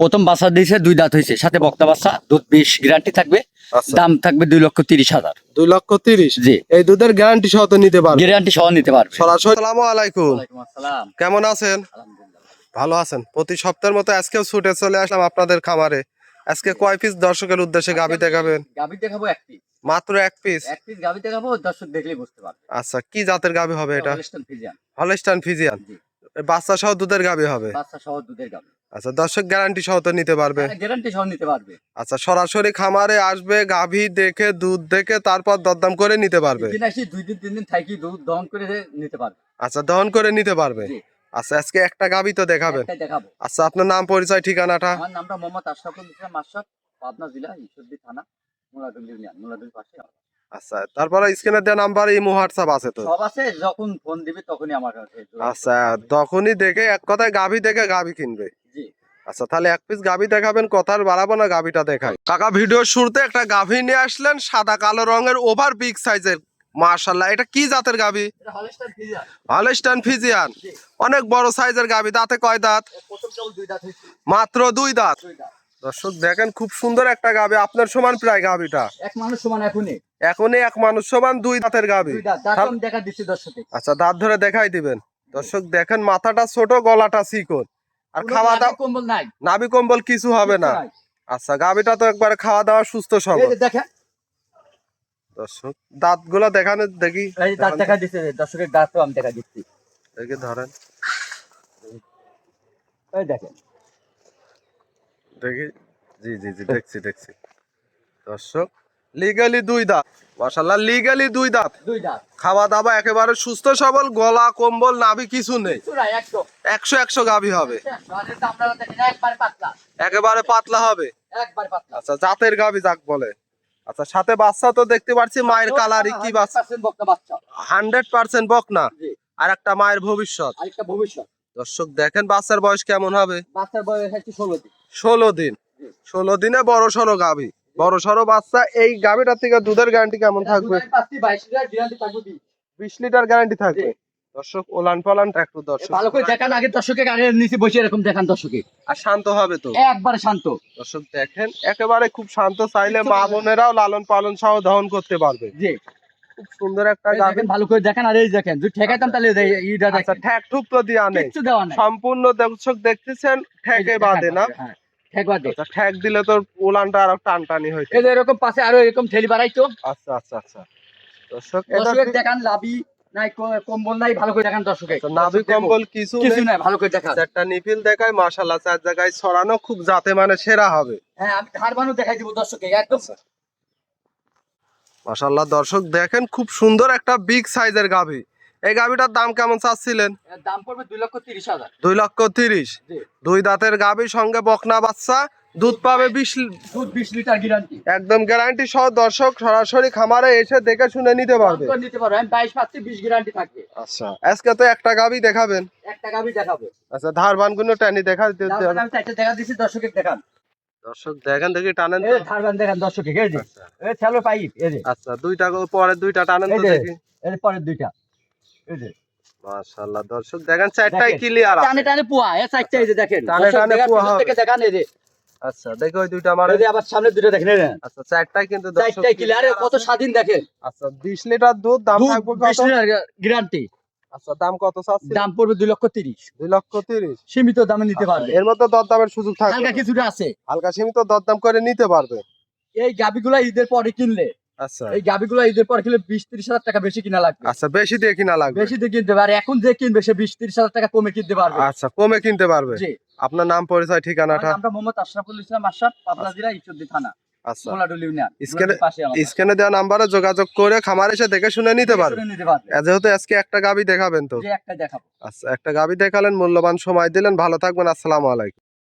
প্রথম বাচ্চা দিয়েছে 2 দাঁত হয়েছে, সাথে বক্তা বাচ্চা, দুধ 20 গ্যারান্টি থাকবে। আচ্ছা, দাম থাকবে 2,30,000। 2,30,000। জি, এই দুধের গ্যারান্টি সহ তো নিতে পারবে গ্যারান্টি সহ নিতে পারবে। সরাসরি। আসসালামু আলাইকুম, ওয়ালাইকুম আসসালাম। কেমন আছেন? আলহামদুলিল্লাহ। ভালো আছেন? প্রতি সপ্তাহের মতো আজকেও ছুটে চলে আসলাম আপনাদের খামারে। আজকে কয় পিস দর্শকের উদ্দেশ্যে গাভী দেখাবেন? গাভী দেখাবো এক পিস। মাত্র এক পিস? এক পিস গাভী দেখাবো, দর্শক দেখলেই বুঝতে পারবে। আচ্ছা, কি জাতের গাভী হবে এটা? Holstein Friesian. Holstein Friesian. জি, বাচ্চা সহ দুধের গাভী হবে? বাচ্চা সহ দুধের গাভী। আচ্ছা, দর্শক গ্যারান্টি সহ তো নিতে পারবে? গ্যারান্টি সহ নিতে পারবে। আচ্ছা, সরাসরি খামারে আসবে, গাভী দেখে দুধ দেখে তারপর দরদাম করে নিতে পারবে? দিন আসি 2 দিন 3 দিন থাকি দুধ দহন করে নিতে পারবে। আচ্ছা, দহন করে নিতে পারবে। জি, আচ্ছা, আজকে একটা গাভী তো দেখাবেন। একটাই দেখাবো। আচ্ছা, আপনার নাম পরিচয় ঠিকানাটা? আমার নামটা মোহাম্মদ আশরাফুল ইসলাম মাশরাফ, পাবনা জেলা ঈশ্বরদী থানা, মুরাদুল ইউনিয়ন, মুরাদুল পাশে। আচ্ছা, তারপরে স্ক্রিনে দেওয়া নাম্বার ইমো হোয়াটসঅ্যাপ আছে তো? সব আছে, যখন ফোন দিবে তখনই আমার কাছে যোগাযোগ আচ্ছা, তখনই দেখে এক কথায় গাভী দেখে গাভী কিনবে। করবে। জি, আচ্ছা, তাহলে এক পিস গাভী দেখাবেন, কথা আর বাড়াবো না, গাভীটা দেখাই। কাকা, ভিডিওর শুরুতে একটা গাভী নিয়ে আসলেন, সাদা কালো রঙের, ওভার বিগ সাইজের। মাশাআল্লাহ, এটা কি জাতের গাভী? এটা হলস্টাইন ফ্রিজিয়ান। Holstein Friesian. জি, অনেক বড় সাইজের গাভী। দাঁতে কয় দাঁত? প্রথম কেবল 2 দাঁত হয়েছে। মাত্র 2 দাঁত। 2 দাঁত। দর্শক দেখেন, খুব সুন্দর একটা গাভী, আপনার সমান প্রায় গাভীটা। এক মানুষ সমান এখনই। এখনই এক মানুষ সমান 2 দাঁতের গাভী। 2 দাঁত। দাঁত আমি দেখা দিচ্ছি দর্শকে। আচ্ছা, দাঁত ধরে দেখাই দিবেন। দর্শক দেখেন, মাথাটা ছোট, গলাটা চিকন, আর কোনো খাওয়া নাভি দাওয়া কম্বল নাই। নাভি কম্বল কিছু হবে না। কিচ্ছু নাই। আচ্ছা, গাভীটা তো একবারে খাওয়া দাওয়া সুস্থ এই সবল। যে দেখেন, দর্শক দাঁত গুলা দেখানো দেখি, এই যে দাঁত দেখা দিচ্ছে, দর্শকের দাঁত তো আমি দেখা দিচ্ছি। দেখি ধরেন, এই দেখেন। দেখি। জি জি জি, দেখছি দেখছি। দর্শক, লিগালি 2 দাঁত। মাশাআল্লাহ, লিগালি 2 দাঁত। 2 দাঁত। খাওয়া দাওয়া একেবারে সুস্থ সবল, গলা কম্বল নাভি কিছু নেই। কিচ্ছু নাই, একদম। 100 গাভী হবে। আর এটা আপনারা দেখেন একবারে পাতলা। একেবারে পাতলা হবে। একবারে পাতলা। আচ্ছা, জাতের গাভী যাক বলে। আচ্ছা, সাথে বাচ্চা তো দেখতে পাচ্ছি, মায়ের কালারই কি বাচ্চা? 100% বকনা বাচ্চা। 100% বকনা। জি, আর একটা মায়ের ভবিষ্যৎ। আরেকটা ভবিষ্যৎ। দর্শক দেখেন, বাচ্চার বয়স কেমন হবে? বাচ্চার বয়স হচ্ছে 16 দিন। 16 দিন। জি। 16 দিনে বড় সড়ো গাভী, বড় সড়ো বাচ্চা। এই গাভীটার থেকে দুধের গ্যারান্টি কেমন থাকবে? দুধের পাচ্ছি 22 লিটার, গ্যারান্টি থাকবে 20। 20 লিটার গ্যারান্টি থাকবে। জি। দর্শক, ওলান পালানটা একটু দর্শক ভালো করে দেখান, আগে দর্শকের আগে নিচে বসে এরকম দেখান দর্শকে। আর শান্ত হবে তো। একবারে শান্ত। দর্শক দেখেন, একেবারে খুব শান্ত, চাইলে মা বোনেরাও লালন পালন সহ দহন করতে পারবে। জি, খুব সুন্দর একটা এই গাভী। দেখেন, ভালো করে দেখেন। আর এই দেখেন, যদি ঠেকাইতাম তাহলে এইটা আচ্ছা, দেখেন। ঠ্যাক ঠুক তো দেওয়া নেই, কিচ্ছু দেওয়া নাই। সম্পূর্ণ দর্শক দেখতেছেন, এই ঠ্যাকে যে বাঁধে না। হ্যাঁ, ঠেক বাদে। আচ্ছা, ঠ্যাক দিলে তো ওলানটা আরো টানটানি হইতো। এই যে এরকম পাশে আরো এরকম ঠেলি বাড়াইতো। আচ্ছা আচ্ছা আচ্ছা। দর্শক, এটা দর্শকের দেখান, লাভি নাই, কম্বল নাই, ভালো করে দেখান দর্শকে। আচ্ছা, নাভি কম্বল কিছু কিছু নেই। নাই, ভালো করে দেখান। চারটা নিপিল দেখায়, মাশাআল্লাহ, 4 জায়গায় ছড়ানো, খুব জাতে মানে সেরা হবে। হ্যাঁ, আমি ধার বানু দেখাই দিব দর্শকে একদম। মাশাআল্লাহ, দর্শক দেখেন, খুব সুন্দর একটা বিগ সাইজের গাভী। এই গাভীটার দাম কেমন চাচ্ছিলেন? এর দাম পড়বে 2,30,000। 2,30,000। জি, 2 দাঁতের গাভী, সঙ্গে বকনা বাচ্চা, দুধ পাবে 20 দুধ 20 লিটার গ্যারান্টি। একদম গ্যারান্টি সহ। দর্শক সরাসরি খামারে এসে দেখে শুনে নিতে পারবে। নিতে পারো, আমি 22 পাচ্ছি, 20 গ্যারান্টি থাকবে। আচ্ছা, আজকে তো একটা গাভী দেখাবেন। একটা গাবি দেখাবো। আচ্ছা, ধারবান গুলো টানি দেখা দিতে ধারবান হবে। আমি চারটে দেখা দিচ্ছি দর্শকে দেখান। দর্শক দেখেন, দেখি টানেন এই তো। যে ধারবান দেখান দর্শকে, এই যে আচ্ছা এই ছেলো পাইপ, এই যে আচ্ছা, দুইটা পরে দুইটা টানেন এই তো যে দেখি। এর পরের দুইটা, এই যে মাশাআল্লাহ, দর্শক দেখেন, চারটাই দেখেন। ক্লিয়ার টানে আছে। টানে পোয়া, এই চারটা, এই যে দেখেন টানে দর্শক টানে দেখান, পোয়া পিছন হবে। থেকে দেখান, এই যে আচ্ছা, দেখো ওই দুইটা মানে। এই যে আবার সামনে দুটো দেখেন, এই যে আচ্ছা, চারটাই কিন্তু দর্শক চারটাই ক্লিয়ার, কত স্বাধীন দেখেন। আচ্ছা, 20 লিটার দুধ, দাম দুধ থাকবে 20 কত? Litre guarantee. আচ্ছা, দাম কত চাচ্ছেন? দাম পড়বে 2,30,000। 2,30,000। সীমিত দামে নিতে পারবে। এর মধ্যে দরদামের সুযোগ থাকবে? হালকা কিছুটা আছে। হালকা সীমিত দরদাম করে নিতে পারবে। এই গাবিগুলা ঈদের পরে কিনলে, আচ্ছা এই গাবিগুলা ঈদের পরে কিনলে 20-30 হাজার টাকা বেশি কিনা লাগবে। আচ্ছা, বেশি দিয়ে কিনা লাগবে। বেশি দিয়ে কিনতে পারে, এখন যে কিনবে সে 20-30 হাজার টাকা কমে কিনতে পারবে। আচ্ছা, কমে কিনতে পারবে। জি, আপনার নাম পরিচয় ঠিকানাটা? আমরা মোহাম্মদ আশরাফুল ইসলাম মাশরাফ, পাবনা জেলা ঈশ্বরদী থানা, আচ্ছা, মুরাদুল ইউনিয়ন, স্ক্রিনে পাশে আমাদের। স্ক্রিনে দেওয়া নাম্বারে যোগাযোগ করে খামার এসে দেখে শুনে নিতে পারবে। শুনে নিতে পারবে। যেহেতু আজকে একটা গাভী দেখাবেন তো। যে একটা দেখাবো। আচ্ছা, একটা গাভী দেখালেন, মূল্যবান সময় দিলেন, ভালো থাকবেন, আসসালামু আলাইকুম।